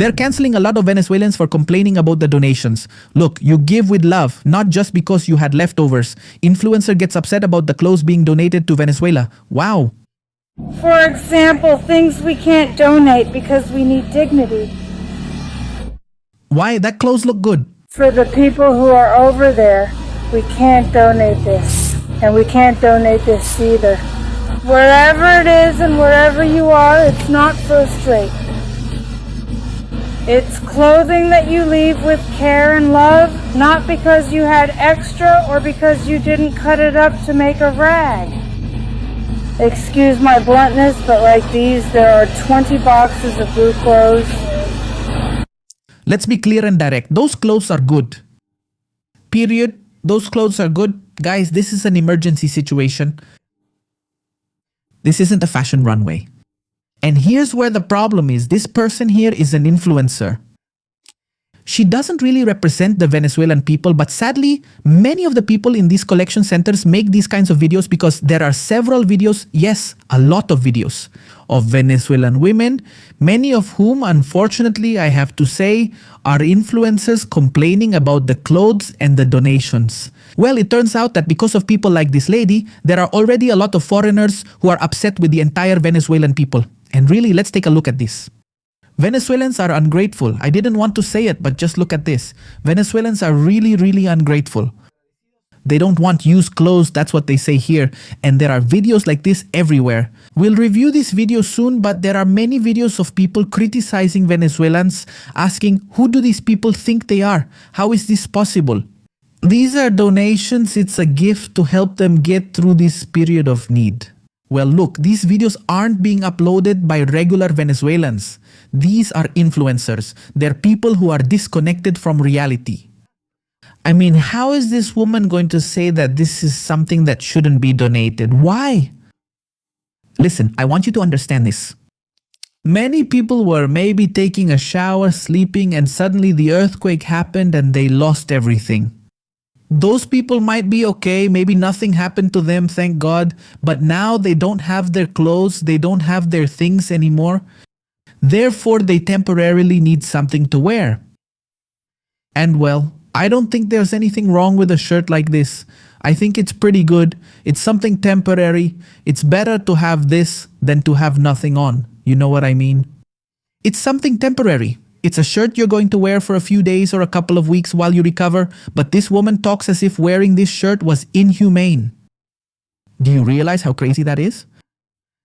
They're canceling a lot of Venezuelans for complaining about the donations. Look, you give with love, not just because you had leftovers. Influencer gets upset about the clothes being donated to Venezuela. Wow. For example, things we can't donate because we need dignity. Why? That clothes look good. For the people who are over there, we can't donate this. And we can't donate this either. Wherever it is and wherever you are, it's not first rate. It's clothing that you leave with care and love, not because you had extra or because you didn't cut it up to make a rag. Excuse my bluntness, but like these, there are 20 boxes of blue clothes. Let's be clear and direct. Those clothes are good. Period. Those clothes are good. Guys, this is an emergency situation. This isn't a fashion runway. And here's where the problem is. This person here is an influencer. She doesn't really represent the Venezuelan people, but sadly, many of the people in these collection centers make these kinds of videos because there are several videos, yes, a lot of videos, of Venezuelan women, many of whom, unfortunately, I have to say, are influencers complaining about the clothes and the donations. Well, it turns out that because of people like this lady, there are already a lot of foreigners who are upset with the entire Venezuelan people. And really, let's take a look at this. Venezuelans are ungrateful. I didn't want to say it, but just look at this. Venezuelans are really, really ungrateful. They don't want used clothes, that's what they say here. And there are videos like this everywhere. We'll review this video soon, but there are many videos of people criticizing Venezuelans, asking, who do these people think they are? How is this possible? These are donations. It's a gift to help them get through this period of need. Well, look, these videos aren't being uploaded by regular Venezuelans. These are influencers. They're people who are disconnected from reality. I mean, how is this woman going to say that this is something that shouldn't be donated? Why? Listen, I want you to understand this. Many people were maybe taking a shower, sleeping, and suddenly the earthquake happened and they lost everything. Those people might be okay, maybe nothing happened to them, thank God, but now they don't have their clothes, they don't have their things anymore. Therefore, they temporarily need something to wear. And well, I don't think there's anything wrong with a shirt like this. I think it's pretty good. It's something temporary. It's better to have this than to have nothing on. You know what I mean? It's something temporary. It's a shirt you're going to wear for a few days or a couple of weeks while you recover, but this woman talks as if wearing this shirt was inhumane. Do you realize how crazy that is?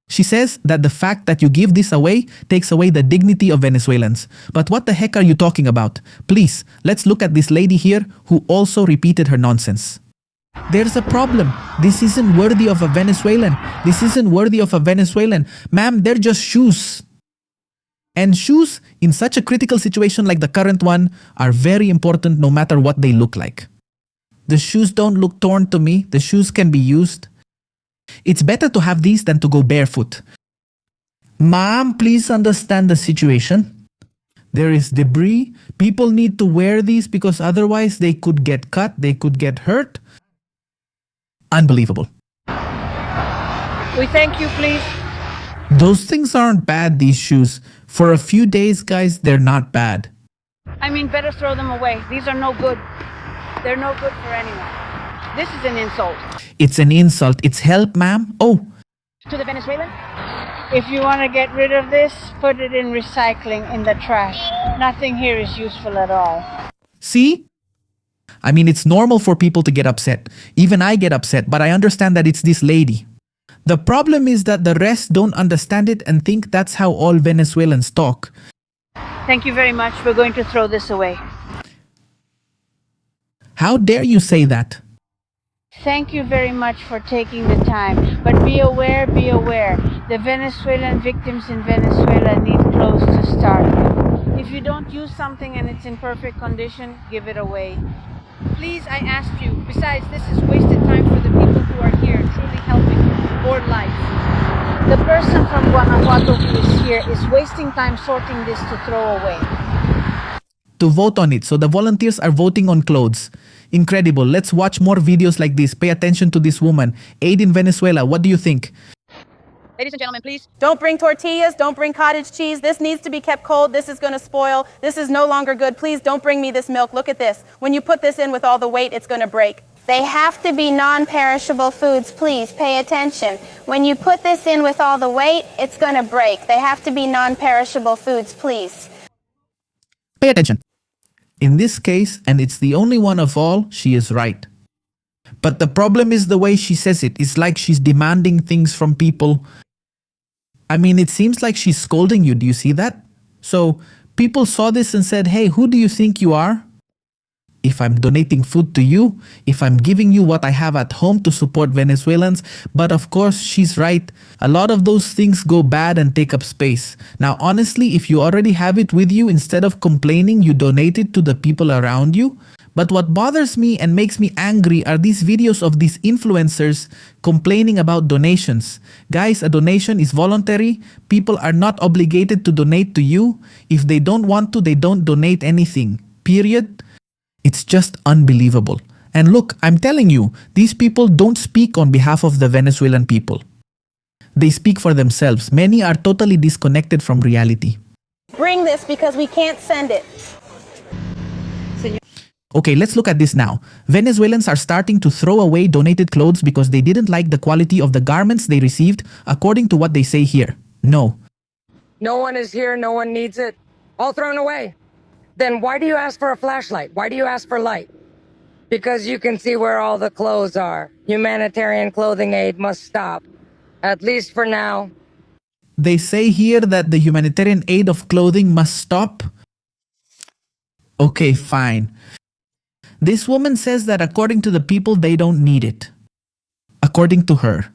She says that the fact that you give this away takes away the dignity of Venezuelans. But what the heck are you talking about? Please, let's look at this lady here who also repeated her nonsense. There's a problem. This isn't worthy of a Venezuelan. This isn't worthy of a Venezuelan. Ma'am, they're just shoes. And shoes, in such a critical situation like the current one, are very important no matter what they look like. The shoes don't look torn to me. The shoes can be used. It's better to have these than to go barefoot. Ma'am, please understand the situation. There is debris. People need to wear these because otherwise they could get cut, they could get hurt. Unbelievable. We thank you, please. Those things aren't bad, these shoes. For a few days, guys, they're not bad. I mean, better throw them away. These are no good. They're no good for anyone. This is an insult. It's an insult. It's help, ma'am. Oh. To the Venezuelan? If you want to get rid of this, put it in recycling in the trash. Nothing here is useful at all. See? I mean, it's normal for people to get upset. Even I get upset, but I understand that it's this lady. The problem is that the rest don't understand it and think that's how all Venezuelans talk. Thank you very much. We're going to throw this away. How dare you say that? Thank you very much for taking the time. But be aware, be aware. The Venezuelan victims in Venezuela need clothes to start with. If you don't use something and it's in perfect condition, give it away. Please, I ask you. Besides, this is wasted time for the people who are here, truly helping or life. The person from Guanajuato who is here is wasting time sorting this to throw away. To vote on it, so the volunteers are voting on clothes. Incredible. Let's watch more videos like this. Pay attention to this woman. Aid in Venezuela. What do you think? Ladies and gentlemen, please. Don't bring tortillas. Don't bring cottage cheese. This needs to be kept cold. This is going to spoil. This is no longer good. Please don't bring me this milk. Look at this. When you put this in with all the weight, it's going to break. They have to be non-perishable foods. Please pay attention. When you put this in with all the weight, it's going to break. They have to be non-perishable foods, please. Pay attention. In this case, and it's the only one of all, she is right. But the problem is the way she says it. It's like she's demanding things from people. I mean, it seems like she's scolding you. Do you see that? So people saw this and said, hey, who do you think you are? If I'm donating food to you, if I'm giving you what I have at home to support Venezuelans. But of course, she's right. A lot of those things go bad and take up space. Now, honestly, if you already have it with you, instead of complaining, you donate it to the people around you. But what bothers me and makes me angry are these videos of these influencers complaining about donations. Guys, a donation is voluntary. People are not obligated to donate to you. If they don't want to, they don't donate anything. Period. It's just unbelievable. And look, I'm telling you, these people don't speak on behalf of the Venezuelan people. They speak for themselves. Many are totally disconnected from reality. Bring this because we can't send it. Okay, let's look at this now. Venezuelans are starting to throw away donated clothes because they didn't like the quality of the garments they received, according to what they say here. No. No one is here, no one needs it. All thrown away. Then why do you ask for a flashlight? Why do you ask for light? Because you can see where all the clothes are. Humanitarian clothing aid must stop. At least for now. They say here that the humanitarian aid of clothing must stop. Okay, fine. This woman says that according to the people, they don't need it. According to her.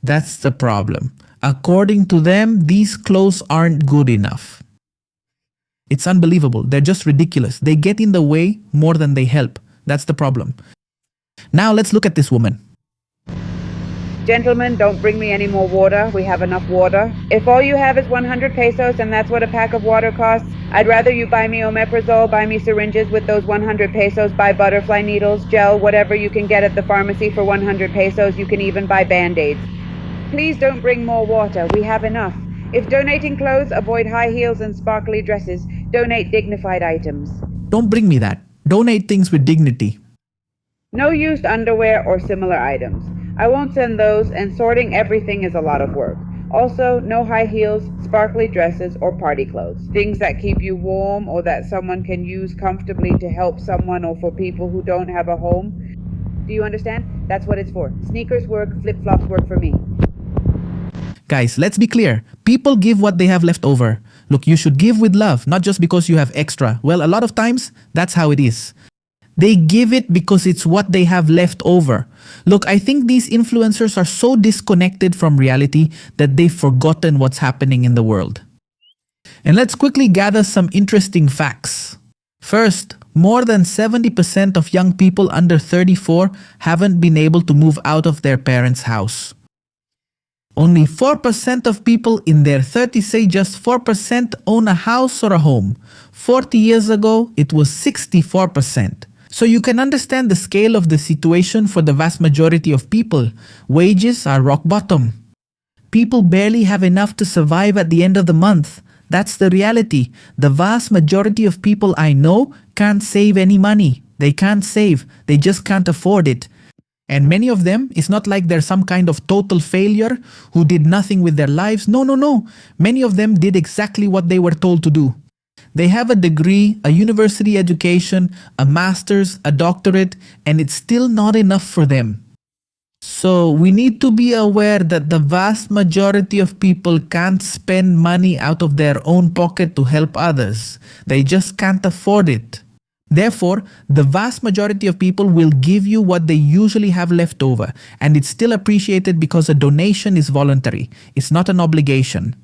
That's the problem. According to them, these clothes aren't good enough. It's unbelievable. They're just ridiculous. They get in the way more than they help. That's the problem. Now let's look at this woman. Gentlemen, don't bring me any more water. We have enough water. If all you have is 100 pesos and that's what a pack of water costs, I'd rather you buy me omeprazole, buy me syringes with those 100 pesos, buy butterfly needles, gel, whatever you can get at the pharmacy for 100 pesos. You can even buy Band-Aids. Please don't bring more water. We have enough. If donating clothes, avoid high heels and sparkly dresses. Donate dignified items. Don't bring me that. Donate things with dignity. No used underwear or similar items. I won't send those, and sorting everything is a lot of work. Also, no high heels, sparkly dresses, or party clothes. Things that keep you warm or that someone can use comfortably to help someone or for people who don't have a home. Do you understand? That's what it's for. Sneakers work, flip-flops work for me. Guys, let's be clear. People give what they have left over. Look, you should give with love, not just because you have extra. Well, a lot of times, that's how it is. They give it because it's what they have left over. Look, I think these influencers are so disconnected from reality that they've forgotten what's happening in the world. And let's quickly gather some interesting facts. First, more than 70% of young people under 34 haven't been able to move out of their parents' house. Only 4% of people in their 30s, say just 4%, own a house or a home. 40 years ago, it was 64%. So you can understand the scale of the situation for the vast majority of people. Wages are rock bottom. People barely have enough to survive at the end of the month. That's the reality. The vast majority of people I know can't save any money. They can't save. They just can't afford it. And many of them, it's not like they're some kind of total failure who did nothing with their lives. No. Many of them did exactly what they were told to do. They have a degree, a university education, a master's, a doctorate, and it's still not enough for them. So we need to be aware that the vast majority of people can't spend money out of their own pocket to help others. They just can't afford it. Therefore, the vast majority of people will give you what they usually have left over, and it's still appreciated because a donation is voluntary. It's not an obligation.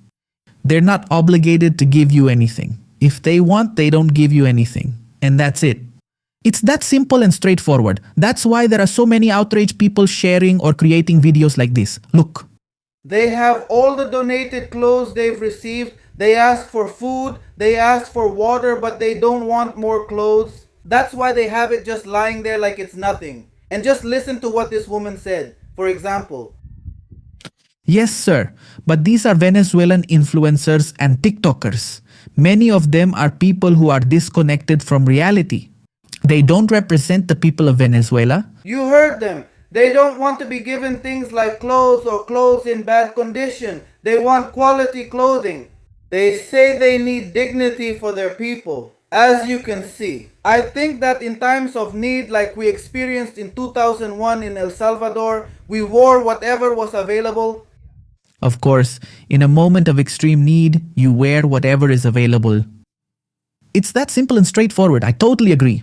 They're not obligated to give you anything. If they want, they don't give you anything. And that's it. It's that simple and straightforward. That's why there are so many outraged people sharing or creating videos like this. Look. They have all the donated clothes they've received. They ask for food, they ask for water, but they don't want more clothes. That's why they have it just lying there like it's nothing. And just listen to what this woman said. For example, Yes, sir, but these are Venezuelan influencers and TikTokers. Many of them are people who are disconnected from reality. They don't represent the people of Venezuela. You heard them. They don't want to be given things like clothes or clothes in bad condition. They want quality clothing. They say they need dignity for their people. As you can see, I think that in times of need like we experienced in 2001 in El Salvador, we wore whatever was available. Of course, in a moment of extreme need, you wear whatever is available. It's that simple and straightforward. I totally agree.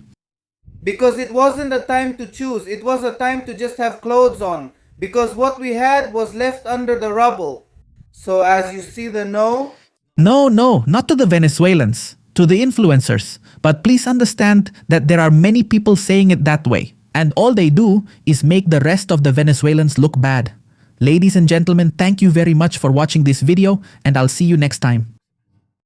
Because it wasn't a time to choose, it was a time to just have clothes on. Because what we had was left under the rubble. So as you see the no, No, not to the Venezuelans, to the influencers. But please understand that there are many people saying it that way. And all they do is make the rest of the Venezuelans look bad. Ladies and gentlemen, thank you very much for watching this video, and I'll see you next time.